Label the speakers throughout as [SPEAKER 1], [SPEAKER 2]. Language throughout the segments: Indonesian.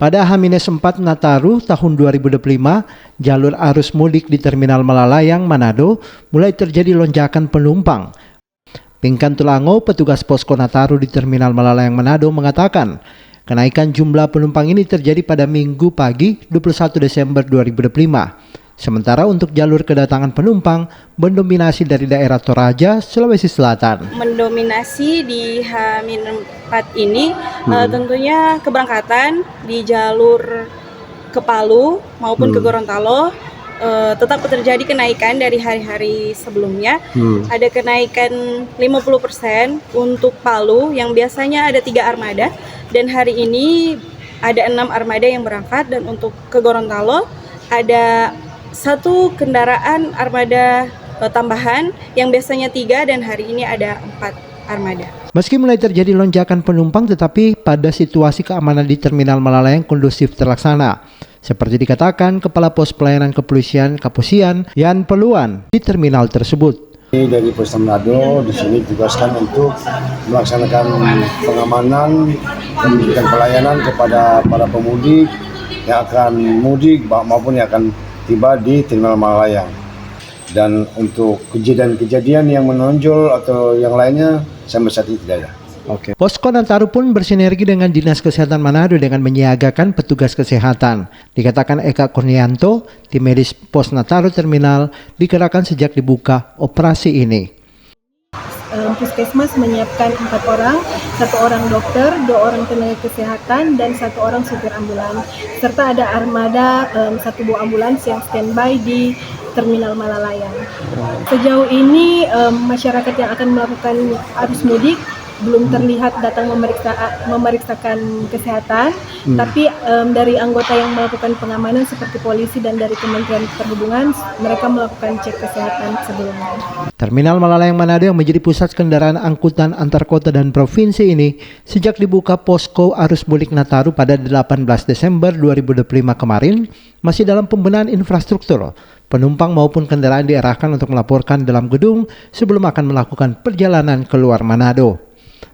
[SPEAKER 1] Pada H-4 Nataru tahun 2025, jalur arus mudik di Terminal Malalayang, Manado mulai terjadi lonjakan penumpang. Pinkan Tulango, petugas posko Nataru di Terminal Malalayang, Manado mengatakan, kenaikan jumlah penumpang ini terjadi pada Minggu pagi 21 Desember 2025. Sementara untuk jalur kedatangan penumpang mendominasi dari daerah Toraja, Sulawesi Selatan.
[SPEAKER 2] Mendominasi di H-4 ini tentunya keberangkatan di jalur ke Palu maupun ke Gorontalo tetap terjadi kenaikan dari hari-hari sebelumnya. Ada kenaikan 50% untuk Palu yang biasanya ada 3 armada dan hari ini ada 6 armada yang berangkat, dan untuk ke Gorontalo ada 1 kendaraan armada tambahan yang biasanya 3 dan hari ini ada 4 armada.
[SPEAKER 1] Meski mulai terjadi lonjakan penumpang, tetapi pada situasi keamanan di Terminal Malalayang kondusif terlaksana. Seperti dikatakan Kepala Pos Pelayanan Kepolisian Kapusian, Yan Peluan, di terminal tersebut.
[SPEAKER 3] Dari Polres Manado di sini ditugaskan untuk melaksanakan pengamanan dan memberikan pelayanan kepada para pemudik yang akan mudik maupun yang akan tiba di Terminal Malalayang. Dan untuk kejadian-kejadian yang menonjol atau yang lainnya sampai saat ini tidak ada.
[SPEAKER 1] Posko Nataru pun bersinergi dengan Dinas Kesehatan Manado dengan menyiagakan petugas kesehatan. Dikatakan Eka Kurnianto, tim medis Pos Nataru Terminal dikerahkan sejak dibuka operasi ini.
[SPEAKER 4] Puskesmas menyiapkan 4 orang, 1 orang dokter, 2 orang tenaga kesehatan, dan 1 orang supir ambulans. Serta ada armada 1 buah ambulans yang standby di Terminal Malalayang. Sejauh ini masyarakat yang akan melakukan arus mudik belum terlihat datang memeriksakan kesehatan, tapi dari anggota yang melakukan pengamanan seperti polisi dan dari Kementerian Perhubungan, mereka melakukan cek kesehatan sebelumnya.
[SPEAKER 1] Terminal Malalayang Manado yang menjadi pusat kendaraan angkutan antar kota dan provinsi ini sejak dibuka posko arus mudik Nataru pada 18 Desember 2025 kemarin masih dalam pembenahan infrastruktur. Penumpang maupun kendaraan diarahkan untuk melaporkan dalam gedung sebelum akan melakukan perjalanan keluar Manado.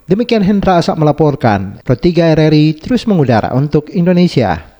[SPEAKER 1] Demikian Hendra Asak melaporkan. Pro 3 RRI terus mengudara untuk Indonesia.